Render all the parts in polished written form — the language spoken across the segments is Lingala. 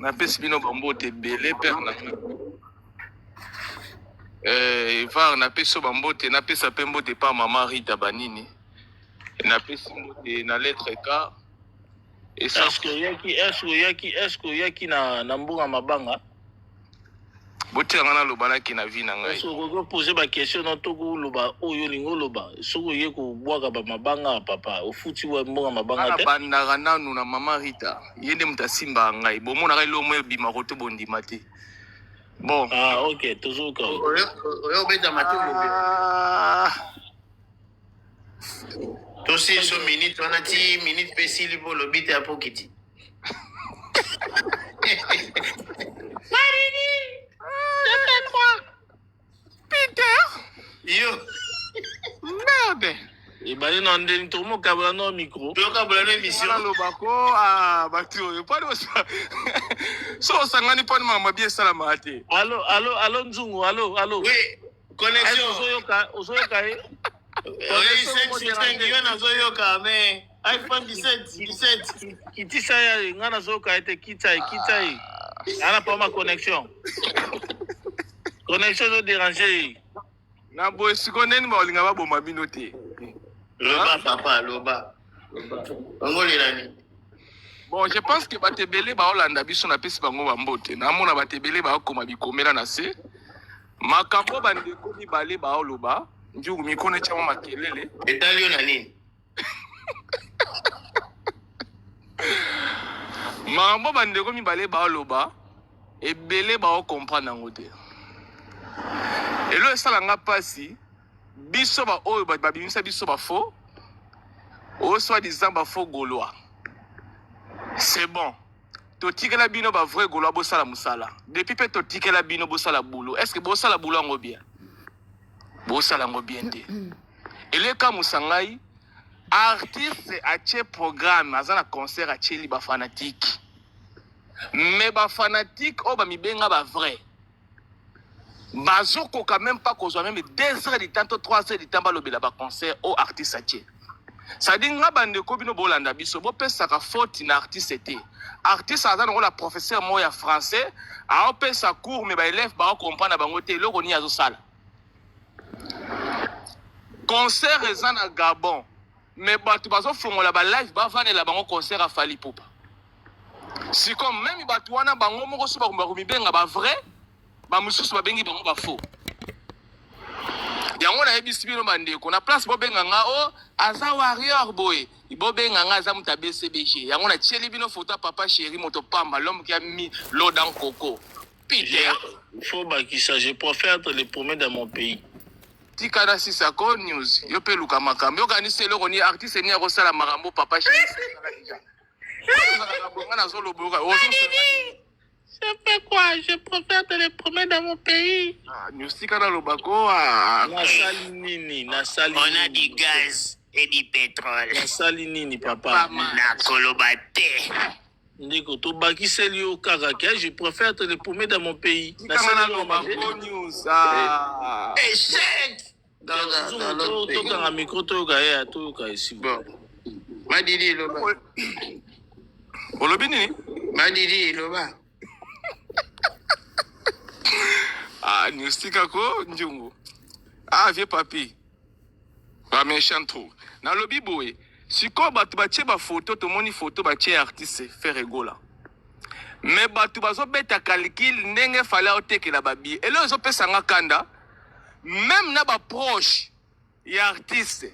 napesi bino bambote ebele père na var napesi bambote napesa mpe mbote pa mama Rita banini napesi mbote na lettre K. Est-ce que yaki na mbunga mabanga botianga nalobanaki na vi na ngai soko poser ba question na toko loba oyo lingo loba soko ye ko bwaka ba mabanga papa ofuti wa mbonga mabanga te bandaka nanu na mama Rita ye nde mutasimba ngai bomona kai lomo ebima kote bondima te bon ok tozoka oyo beta matumbo tosi so minute wana ti minute pe sili po lobi te apokiti Yo. Merde. Ibali na ndeni to mo kabla no micro. To kabla no émission. Na lobako batio. Pas de ça. So sangani pas de mama bien salama te. Allo nzungu, allo. Oui, connexion. Osoyoka e. Oui, 5 yo na zoyoka mais iPhone 17. Kitisa ya ngana zoyoka ete kitai. Ana pas ma connexion. Connexion zo déranger. Na boy siko neni ba olinga ba boma bino te. Loba papa, loba. Ongolelani. Bon, je pense que batebele ba Olanda biso na pesi bango bambote. Na mona batebele ba koma bikomela na se. Makambo bandeko mibale ba oloba, njugu mikone chama makelele. Etalio na nini? Makambo bandeko mibale ba oloba, ebele ba o comprendre nango te. Elo esala nga pasi biso ba oyo babimisa biso ba faux o soit disant ba faux gaulois. C'est bon. Totikela bino ba vrai gaulois bo sala musala. Depuis pe totikela bino bo sala boulot. Est-ce que bo sala boulot ngo bien? Bo sala ngo bien te. Ele ka musangai artiste ache programme azana concert acheli ba fanatique. Mais ba fanatique o ba mibenga ba vrai. Bazoko quand même pas qu'on même 2 heures de temps, 3 heures de temps, balobela ba concert au artiste atie. Ça dit nga bande ko bino bolanda biso bo pesa ka faute na artiste té. Artiste azana ko la professeur moya français, a pesa cours mais ba élève ba comprendre bango té loko ni azo sala. Concert ezana Gabon. Mais batu bazo fongola ba live ba vanela bango concert a Fally Ipupa. Si comme même batu wana bango moko so ba kumibenga ba vrai ba mususu babengi bango ba faux. Yango na ebisi bino bandeko na place bo benga nga o aza warrior boy. Ibo benga nga aza muta BCBG. Yango na tieli bino photo papa chéri moto pamba l'homme qui a mis l'eau dans coco. Peter, faut qui ça je préfère te les promener dans mon pays. Tikana Sisako news. Yo pe luka makambo. Yo kanise loko ni artiste ni akosala makambo papa chéri. Je fais quoi? Je préfère te les promener dans mon pays. On a du gaz et du pétrole. Nasalinini, papa. Na kolobate. Ndeko, to baki selio karakia, je préfère te les promener dans mon pays. Échec! Toka micro, toka ici. Madidi, loba. Olobini? Madidi, loba. Nustika ko njungu. Vieux papi. Ba méchant trop. Na lobi boye. Siko batu batie ba photo to moni photo batie artiste faire egola. Mais batu bazo beta calcul ndenge fala otekela babi. Et là zo pesa nga kanda. Même na ba proche ya artiste.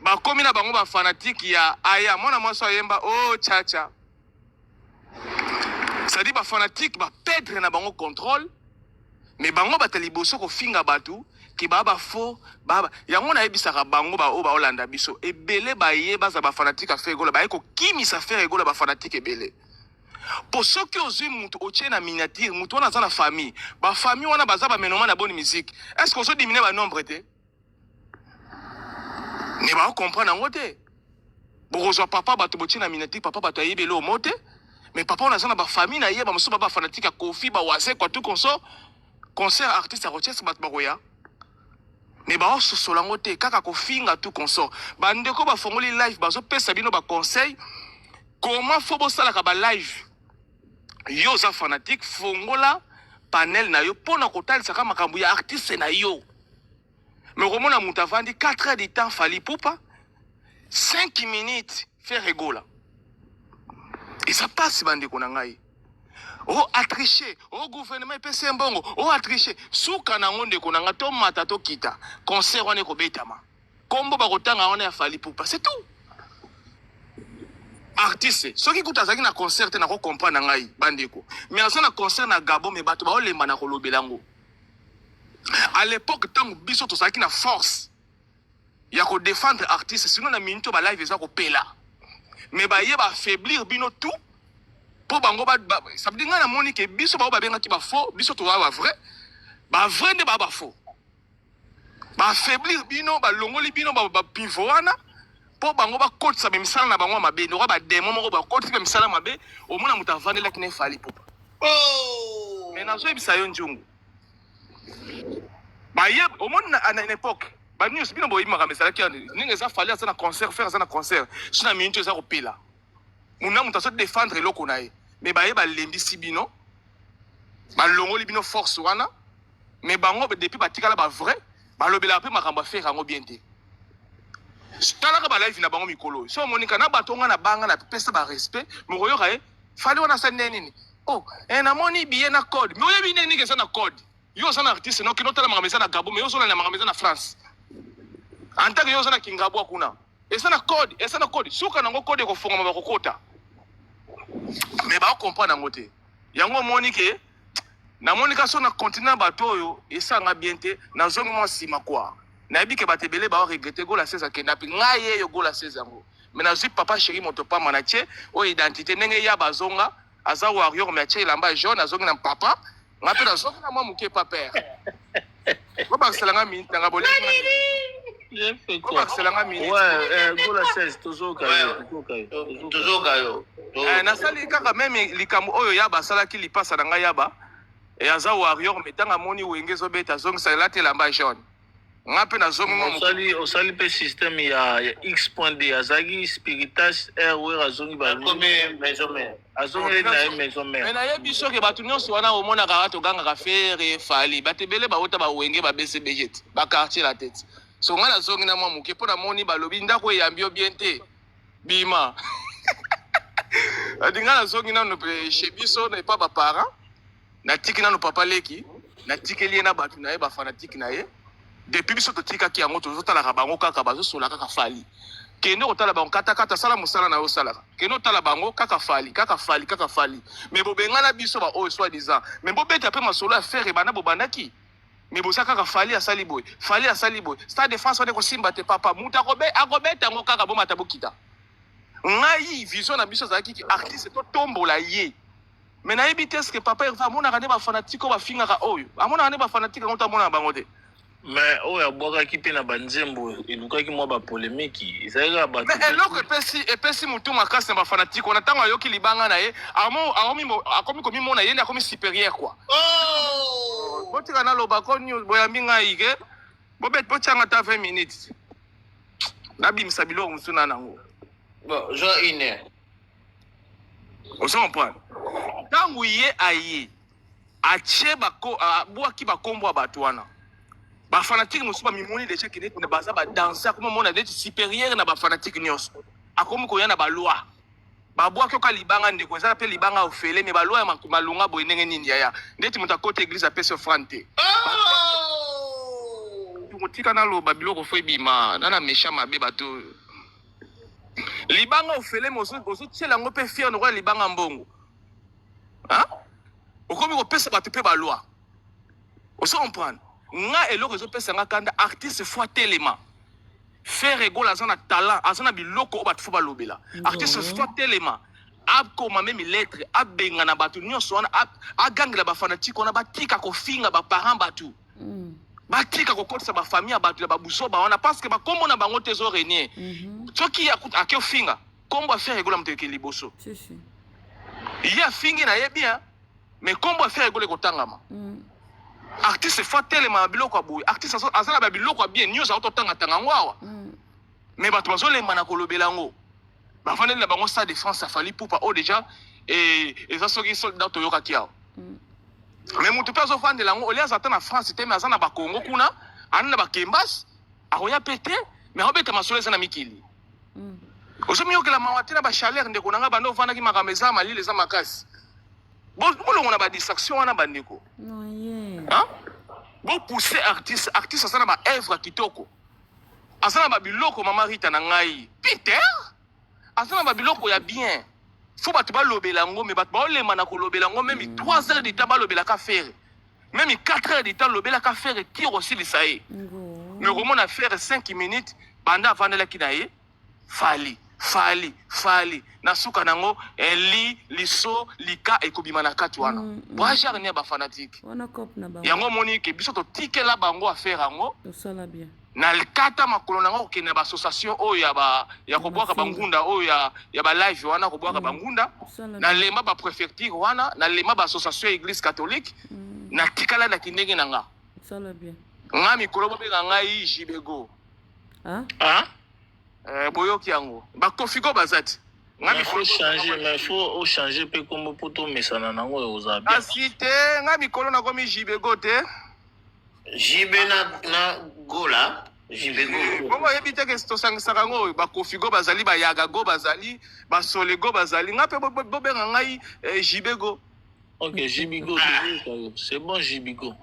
Ba komi na bango ba fanatique ya aya mona mwaso yemba oh chacha. Ça dit ba fanatique ba perdre na bango contrôle. Mais bango bataliboso ko finga batu ki baba fo baba yango na ebisaka bango ba o ba Olanda biso ebele ba yeba za ba fanatique affaire gola ba eko kimi sa faire gola ba fanatique ebele pour ceux qui osent mutu otie na miniature mutu wana za na famille ba famille wana baza ba menoma na bonne musique est-ce qu'on se diminuer ba nombre te ne ba comprendre ngote bokozwa papa bato botie na miniature papa bato ayebele o mote mais papa on a za na ba famille na yeba musu ba fanatique a kofi ba wase kwa tout konso concert artiste à Rochester Batbaroya. Mais bah on se solangote kaka ko finga tout consort. Bande ko ba fongoli live bazo pesa bino ba conseil comment faut bosala ka ba live. yo za fanatique fongola panel na yo pona kotalisa kama makambo ya artiste na yo. Mais komona mutu avandi 4 heures de temps Fally Ipupa 5 minutes faire rigola. Et ça passe bandeko na ngai. Oh a triché, oh gouvernement epesi mbongo, oh a triché. Suka na ngonde ko na ngato mata to kita. Concert wane ko betama. Kombo ba kotanga wana ya Fally Ipupa, c'est tout. Artiste, ceux qui écoutent na concert na ko comprendre ngai bandeko. Mais na concert na Gabon me bato ba olemba na kolobelango. À l'époque tant biso to saki na force ya ko défendre artiste sinon na minute ba live eza ko pela. Mais ba ye ba affaiblir bino tout pour bango ba ça veut dire na moni ke biso ba benga ki ba faux biso to ba vrai ba vrai ne ba faux ba affaiblir bino ba longoli bino ba pivot wana pour bango ba coach sa misala na bango mabe no ba démon moko ba coach ba misala mabe au mona muta vandela ki ne Fally Ipupa. Oh mais na zo bisa yo njungu ba ye au mona à une époque ba news bino boyima ka misala ki ninga za Fally ça na concert faire ça na concert sina minute za ko pila muna muta so défendre eloko na ye mais ba ye ba lembisi bino ba longoli bino force wana mais bango depuis batikala ba vrai ba lobela pe makambo faire ngo bien te tala ka ba live na bango mikolo so monika na batonga na banga na pesa ba respect mo yo ka e Fally wana sa nini oh na moni bien na code mais oyebi nini ke sa na code yo sa na artiste no kino tala makambo na Gabon mais yo so na makambo na France en tant que yo sa na Kingabo kuna esa na code suka nango code ko fonga ba kokota mais ba comprendre nango te yango moni ke na monika so na continent bato oyo esanga bien te na zongi mo sima kwa na yebi ke batebele ba regretter gola 16 kenapi ngaye yo gola 16 yango mais na zui papa chéri moto pa manache o identité ndenge ya bazonga aza warrior mais ache lamba jaune azongi na papa ngape na zongi na mwa muke pa père ko ba selanga mi tanga bolé J'ai fait ko quoi? ba selanga mi Ouais, Gola 16, toujours Tozoka yo. na sali kaka même likambo oyo ya basala ki lipasa na ngai yaba et aza warrior mais tanga moni wenge zo beta zongi sa late lamba jaune ngape na zongi mo osali pe système ya X.D azaki spiritage airware azongi ba azongi na maison mère mais na yebi soki bato nyonso wana omonaka kaka togangaka Fere Fally batebele bauta bawenge babese budget bakartier la tête so nga nazongi na mwa moke mpo namoni balobi ndako eyambi yo bien te bima adi nga nazongi nano chez biso na epa baparent natiki nano papa leki natikeli ye na bato na ye bafanatike na ye depuis biso totikaki yango tozotalaka bango kaka bazosola kaka Fally kende kotala bango katakata sala mosala na yo osalaka kende otala bango kaka Fally mais bobengana biso ba oyo soi-disant mais bobeta mpe masolo ya Fere bana bobandaki mais bosa kaka Fally asali boy sta défense wane kosimba te papa mutu akobeta yango kaka bomata bokita ngai vision na biso azalaki ki artiste totombola ye mais nayebi te eske papa amonaka nde bafanatike oyo bafingaka oyo amonaka nde bafanatike yango toamonaka bango te mais oyo abwakaki mpe na banzembo elukaki mwa bapolémiki ezalaka bato mais eloko epesi mutu makasi na bafanatike wana ntango ayoki libanga na ye akomi komimona ye nde akomi supérieur quoi botika naloba ko news boyambi ngai ke botyanga ta 20 minutes nabimisa biloko mosusu na nango Bon, genre 1 heure. ozo comprendre ntango ye aye atie abwaki bakombo ya bato wana bafanatike mosusu bamimoni deja kende na baza badanse akomi mona neti supérieur na bafanatike nyonso akomi koya na baloi babwaki oka libanga ndeko ezala mpe libanga ofele me baloi ya malunga boye ndenge nini yaya ndeti moto akota église apesi ofrande te kotika naloba biloko fo ebima nana méchant mabe bato libanga ofele me ozotiela yango mpe fiere nokoya libanga mbongo okomi kopesa bato mpe baloi ozo comprendre nga eloko ezopesa nga kanda artiste fo atelema Fere egola aza na talent aza na biloko oyo bato fo balobela artiste fo atelema akoma meme lettre abenga na bato nyonso wana agangela bafanatike wana batika kofinga baparent bato batika kokotisa bafamille ya bato ya babuzoba wana parce que bakombo na bango te ezo renie soki ake ofinga kombo afere egola moto eke liboso ye afingi na ye bien mais kombo afere egola ekotangama artiste fo atelema na biloko ya boye artiste aza na babiloko ya bien nyonso akototangatanga yango awa mais bato bazolemba na kolobela yango bafandeli na bango sa défense ya Fally Ipupa oyo déjà eza soki soldat toyokaki awa mais moto mpe azofandela yango olia aza ta na France te mais aza na bakongo kuna ana na bakembasi akoya mpe te mais akobeta masolo eza na mikili ozomiyokela mawa te na bachaleur ndeko na nga bando ovandaki makambo eza malile eza makasi bolongo na badistraction wana bandeko bopousse artiste aza na baevre kitoko aza na babiloko mama Rita na ngai Peter aza na babiloko ya bien fo bato balobela yango me bato baolema na kolobela yango meme 3 heures de temps balobelaka fere meme 4 heures de temps lobelaka fere tire osilisa ye me komona fere 5 minutes banda avandelaki na ye fali na suka nango eli liso lika ekobima na kati wana boajar ni ya bafanatike yango moni ke biso totikela bango affaire yango na kata makolo nango kokende bassociation oyo ya kobwaka bangunda oyo ya balive wana kobwaka bangunda na lema bapréfecture wana na lema bassociation ya église catholique na tikala na kindenge na nga nga mikolo bobenga ngai jibego boyoki yango bakofigo bazati mais faut changer pe kombo poto mesana nango ozabi asi te nga mikolo nakomi jibego te jibe na gola jibego bongo oyebi te ke tosangisaka yango oyo bakofigo bazali bayagago bazali basolego bazali nga mpe bobenga ngai jibego ok jibigo c'est bon jibigo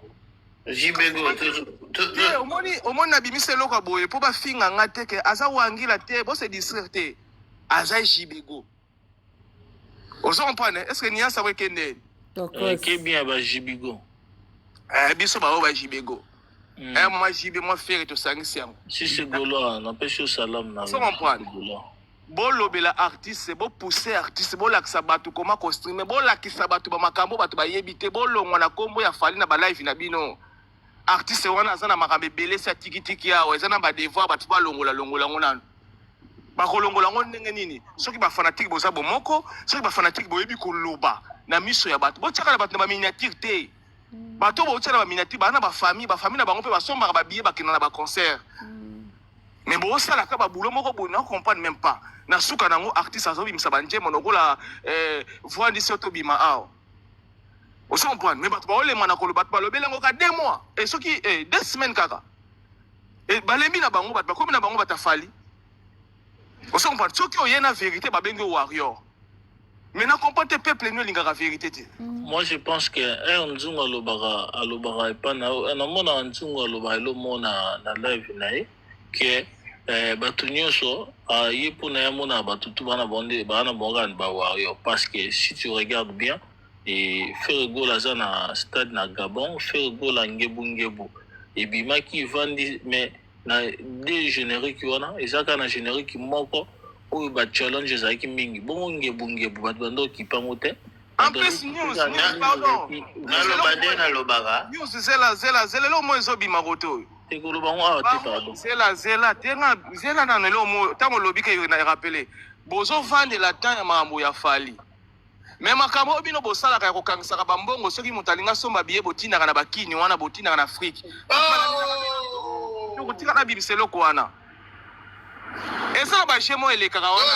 omoni nabimisa eloko ya boye mpo bafinga nga te ke aza wangila te bose distraire te aza jibego ozo comprendre est ce que niasa bo ekende ke bien ba jibigo biso baoyo ba jibego mama jibe mwa fere tosangisi yango si c'est golo n'empêche au salam na so comprendre bolobela artiste bopousse artiste bolakisa bato koma kostrime bolakisa bato bamakambo bato bayebi te bolongwa na kombo ya fali na balive na bino artiste wana aza na makambo ebele si atikitiki awa eza na badevoir bato balongola ngo nano bakolongola ngo ndenge nini soki bafanatike boza bomoko soki bafanatike boyebi koloba na miso ya bato botiaka na bato na baminiature te bato botia na baminiature bana na bafamille na bango mpe basombaka babiye bakenda na baconcert mais bosalaka babulo moko boye na comprendre même pas na suka nango artiste azobimisa banjemo lokola voix ndisi oyo tobima awa oso comprendre mais bato baolema na koloba bato balobela yango ka 2 mois et soki 2 semaines kaka balembi na bango bato bakomi na bango batafali oso comprendre soki oye na vérité babengi warrior mais na comprendre te peuple ni olingaka vérité te moi je pense que nzungu alobaka epa namona nzungu alobaka elomo na live na ye ke bato nyonso ye mpona ya mona bato tu bana bongani bawarrior parce que si tu regardes bien et Ferrego aza na stade na Gabon Ferrego ngebu ebimaki vandi mais na deux génériques wana ezaka na générique moko oyo ba challenge ezaki mingi bongo ngebu bato bando kipango te en plus news pardon na lobaka news zela lo mo ezobima koto tekoloba ngo awa te pardon zela tenga zela na lo mo tango lobika na rappeler bozo vandela temps ya mambo ya fali mais makambo bino bosalaka ya kokangisaka bambongo soki moto alinga somba biye botindaka na bakini wana botindaka na Afrique kotika na bibisa eloko wana eza na bashemo elekaka wana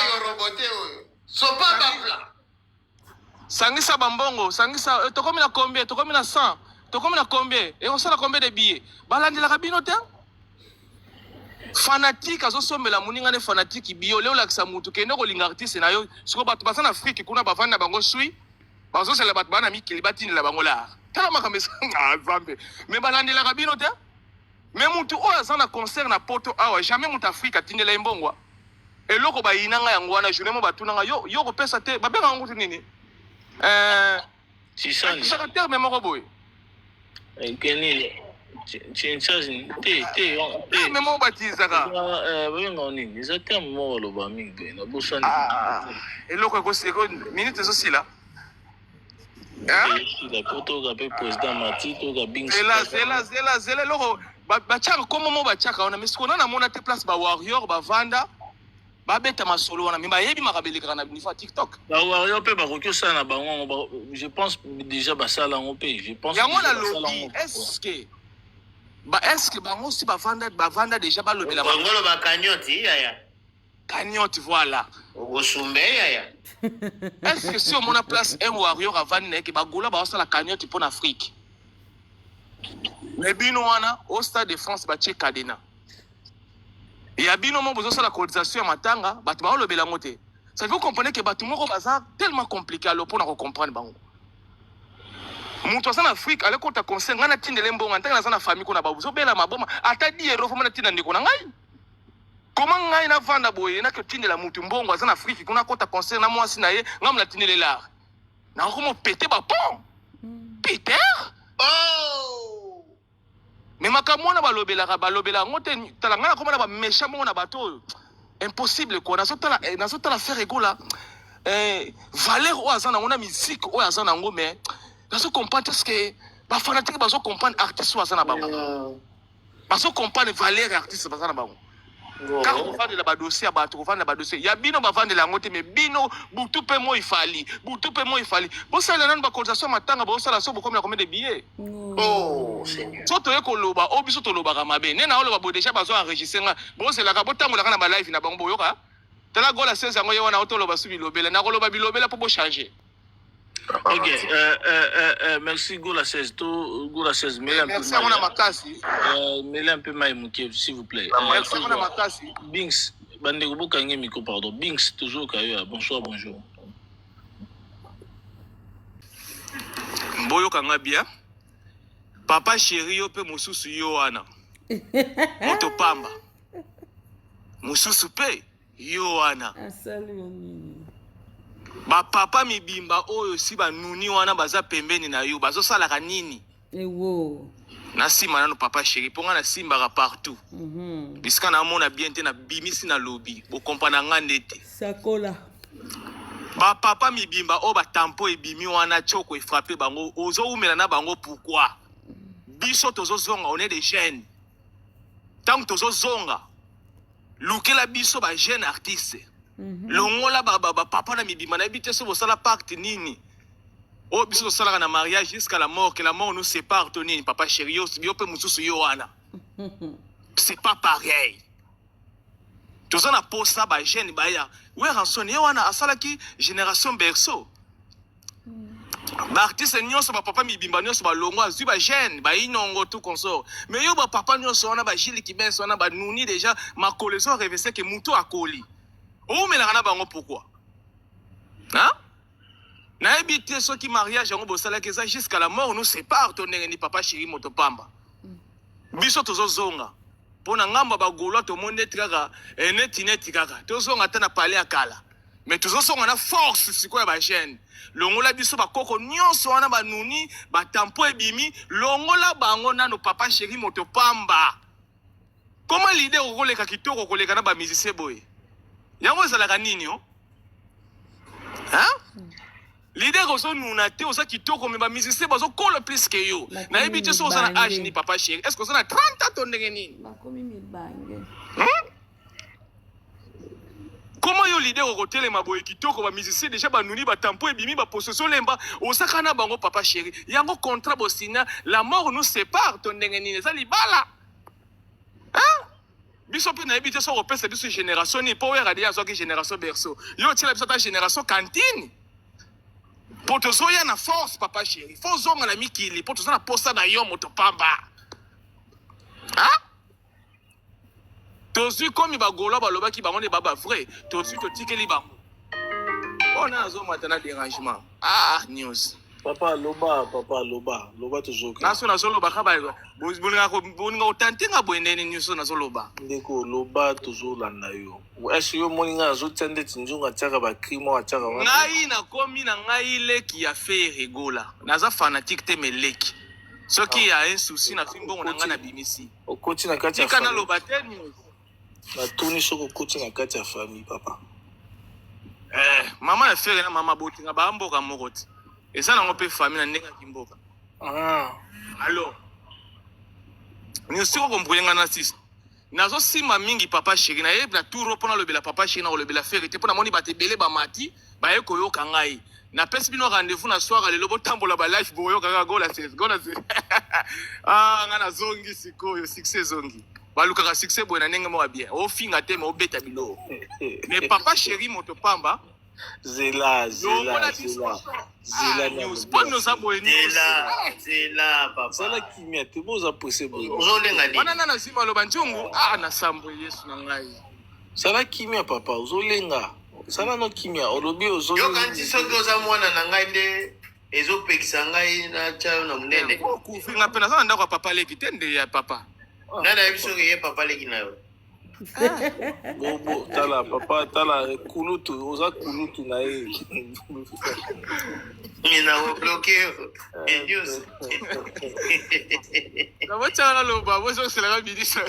sangisa bambongo sangisa tokomi na combien tokomi na 100 tokomi na combien ekosala combien de billets balandelaka bino te fanatique azosombela moninga ne fanatique bio leo lakisa mutu kende kolinga artiste na yo siko bato baza na Afrique kuna bavanda bango sui bazosala bato bana mikili batindela bango la tala makambo zambe me balandelaka bino te me mutu oyo aza na concert na poto awa jamais mutu Afrique atindela imbongwa eloko bayinanga yango wana journée mo batunanga yo kopesa te babenga yango te nini sisani terme moko boye kenini mais mo batizaka babenga nini eza terme moko loba mingi na bosani eloko ekoseko minute ezosila toka pe président Mati toka bing zela eloko batiaka kombo mo batiaka wana mais sikona namona te place bawarrior bavanda babeta masolo wana me bayebi makabelekaka na niveau ya TikTok bawarrior mpe bakoki osala na bango je pense déjà basala yango mpe je pense yango na lobi est-ce que bango si bavanda déjà balobela bangolo bakanyoti yaya cagnotte, voilà. Est-ce que si on a place un warrior à Vanne, qui va gouler la cagnotte pour l'Afrique? Mais bino wana au stade de France batie Cadena. Et à bino mon besoin la cotisation matanga, batu ba lobela ngote. Ça veut comprendre que batu moko baza tellement compliqué alors pour na comprendre bango. Mutu en Afrique ale ko ta conseil ngana tindele mbonga ntanga na famille ko na babuzo bela maboma ata di ero fo mana tinda ndiko na ngai. Comment ngai na vanda boye na ke tindela mutu mbongo en Afrique ko na ko ta conseil na mwasi na ye ngam na tindele la. Na ko mo péter ba pont. Peter? Oh! Mais makamona balobela ngote talanga ko na ba méchant mo na bato. Impossible quoi na sota la faire égola. Valeur o azana on a musique o azana ngo mais bazo comprendre ce que ba fanatique bazo comprendre artiste o azana bango. Bazo comprendre valeur artiste bazana bango. Car on vend de la dossier à battre, on vend la dossier. Ya bino ba vendre la ngote mais bino butu pe mo ifali. Bo ça la nan ba cotisation matanga bo ça la so comme combien de billets. Oh, Seigneur. So to yeko loba, obiso to loba kamabe. Ne na oloba bo déjà bazo enregistrer nga. Bo c'est la ka botango la kana ba live na bango yoka. Tala gola 16 yango yo wana auto loba su bilobela na loba bilobela pour changer. Ok, merci Gola 16. Gola 16, merci à mon amakasi. Mêlez un peu Maïmouké, s'il vous plaît. Merci à mon amakasi. Binks, Bandego Kangé Miko, pardon. Binks, toujours Kaya. Bonsoir, bonjour. Boyo Kanga bien. Papa chéri yo pe mususu yo wana. Moto pamba. Mususu pe yo wana. Salut. Ba papa mibimba oyo si ba nuni wana baza pembeni na yo bazo salaka nini? Ewo. Na sima nano papa chéri ponga na simba partout. Bisika na mona bien te na bimisi na lobby. Bo comprendre ngande te. Sakola. Ba papa mibimba o ba tampo ebimi wana choko e frapper bango ozo umela na bango pourquoi? Biso tozo zonga on est des jeunes. Tant tozo zonga. Lukela biso ba jeune artiste. Longola ba papa na mibima na bité so sala pacte nini. O biso sala na mariage jusqu'à la mort que la mort nous sépare tonini papa chéri yo pe mususu yo wana. C'est pas pareil. Tozo na posa ba jeune ba ya. Ouais ranson yo wana asala ki génération berceau. Ba artiste nyonso ba papa mibimba nyonso ba longo azui ba jeune ba inongo tout consort. Mais yo ba papa nyonso wana ba Gilles Kibenso wana ba nuni déjà ma coleson rêvait que muto akoli. Oh mais la bango pourquoi? Hein? Na habité ceux qui mariage en bosala que ça jusqu'à la mort nous sépare ton ni papa chéri moto pamba. Biso tozo zonga. Pona ngamba ba golo to monde tikaka neti kaka. Tozo zonga tana parler akala. Mais tozo zonga na force sikoya ba jeune. Longola biso ba koko nyonso wana ba nuni ba tampo ebimi longola bango na no papa chéri moto pamba. Comment l'idée okoleka kitoko koleka na ba musicien boy? Yango ezalaka nini yo? Hein? L'idée que nous na te osa kitoko me ba musicien bazo kola plus que yo. Na ebité so osa na âge ni papa chéri. Est-ce que osa na 30 ans ton ndenge nini? Bakomi mibange. Comment yo l'idée ko telema boy kitoko ba musicien déjà ba nuni ba tampo ebimi ba possession lemba osaka na bango papa chéri. Yango contrat bosina la mort nous sépare ton ndenge nini eza libala. Hein? Biso pe na ebité so repese biso génération ni po ya dia so ki génération berceau. Yo tila biso ta génération cantine. Poto so ya na force papa chéri. Faut zonga na mikili poto so na posta na yo moto pamba. Hein? Tozu comme ba golo ba loba ki bango ne baba vrai. Tozu to tikeli bango. On a zo matana dérangement. Ah news. Papa loba toujours. Naso na solo ba khaba boninga otantenga boenene nyuso na solo ba. Ndeko loba toujours landa yo. Est-ce yo moninga zo tende tinjunga tsaka ba crime wa tsaka wa. Ngai na komi na ngai leki ya fe regola. Naza fanatique te meleki. Soki ya un souci na fingo na ngana bimisi. Okoti na kati ya famille. Kana famille. loba te news. Na tuni soko koti na kati ya famille papa. Mama ya fere na mama botinga ba mboka mokoti. Et ça, on peut famille dans les Kimboka. Alors, nous sommes compris en assist. Nazo si ma mingi papa chéri na yebla tout repona le bela papa chéri na le bela faire était pour na moni ba te belé ba mati ba ye koyo kangai. Na pesi bino rendez-vous na soir le lobo tambola ba life boyo kaka go la 16 go na 16. Ah ngana zongi sikoyo succès zongi. balukaka succès boye na ndenge moko bien ofinga te me obeta bilo mais papa chéri moto pamba Zela news po noza boye Zela papa. Zela kimia te boza pressé boye. Ozolenga nini? wana nana zima loba nzungu na sambo yesu na ngai Zela kimia papa ozolenga. Zela no kimia olobi ozolenga. Yo kanti soki oza mwana na ngai nde ezopekisa ngai na tia na munene. kufinga mpe naza na ndako ya papa leki te nde ya papa Nana yebi soki ye papa leki na yo. Bobo tala papa tala kulutu oza kulutu na ye. Mina bloqué news. nabotyaka naloba bozoselaka bidisa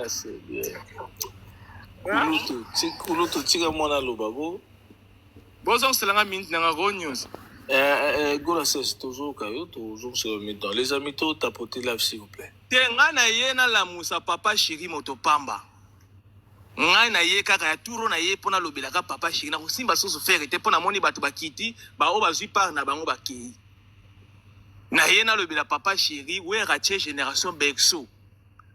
C'est bien. Kulutu tika mwana loba bo. bozoselanga minute nanga go news Gola c'est toujours kayo toujours se remettre dans les amis to tapoter live s'il vous plaît. te ngai na ye nalamusa papa chéri moto pamba ngai na ye kaka ya turo na ye mpo nalobelaka papa chéri nakosimba susu fere te mpo namoni bato bakiti bao bazwi part na bango bakei na ye nalobela papa chéri wera tie génération berceau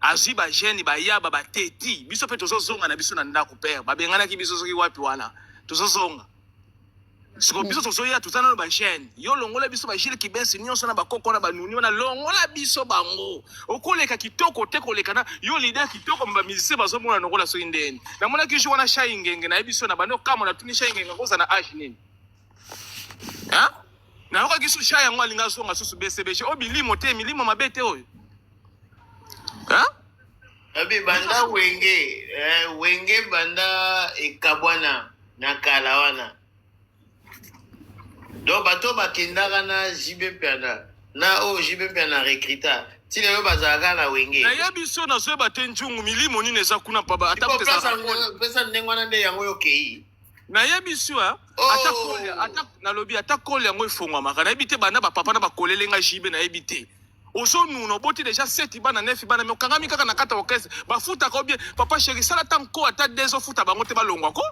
azwi bagene bayaba bateti biso mpe tozozonga na biso na ndako pere babenganaki biso soki wapi wana tozozonga siko biso tozoya tozana no bagene yo longola biso bagile kibesi nyonso na bakoko na banuni wana longola biso bango okoleka kitoko te kolekana yo leader kitoko mba musicien bazomona longola soki ndeni namona kisho wana shai ngenge na biso na bando kama na tuni shai ngenge koza na age nini na oka kiso shai yango alinga zonga susu BCBG obilimo te milimo mabete oyo Abi banda wenge banda ekabwana na kala wana. Do bato bakendaka na jibe piana na jibe piana recruta ti lelo bazalaka na wenge na ya biso na zoeba te njungu milimo nini eza kuna paba ata pesa ndenge wana nde yango yokei na ya biso ata nalobi ata kole yango efongwamaka nayebi te bana bapapa na bakolelenga jibe nayebi te ozonuna oboti deja 7 bana 9 bana me okangami kaka na kata okese bafutaka obie papa chéri sala ta nko ata 2 ofuta bango te balongwako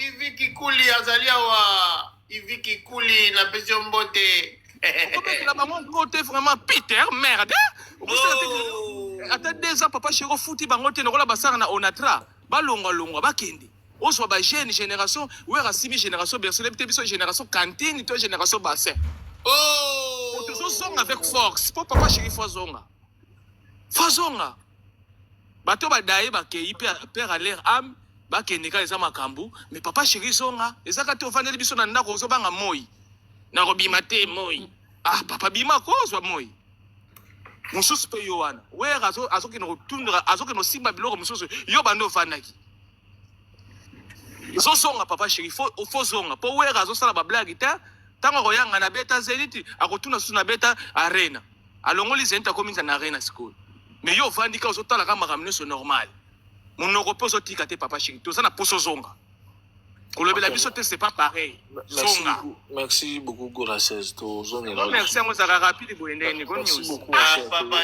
Ivi Kikuli azali awa Ivi Kikuli na pesio mbote la maman côté vraiment Peter merde ata 2 ans papa chéri futi bango te nokola basara na onatra balongwa bakende ozwa ba jeune génération wera simi génération berceau te biso génération cantine to génération bassin tozozonga avec force po papa chéri fazonga bato badaye bakei père à l'air âme bakende ka eza makambu mais papa chéri zonga ezaka te ofandeli biso na ndako ozobanga moi nakobima te moi papa bima kozwa moi mosusu mpe yo wana wera azokende kotundra azokende kosimba biloko mosusu yo bando ofandaki ezozonga papa chéri fo zonga mpo wera azosala bablagi te ntango akoyanga na beta zeniti akotuna susu na beta arena alongoli zeniti akominza na arena sikoyo mais yo ofandika ozotalaka makambo nyonso normal monoko mpe ozotika te papa chéri toza na poso zonga kolobela biso te c'est pas pareil zonga merci beaucoup Gola 16 to zonga merci yango ezalaka rapide boye ndenge merci beaucoup papa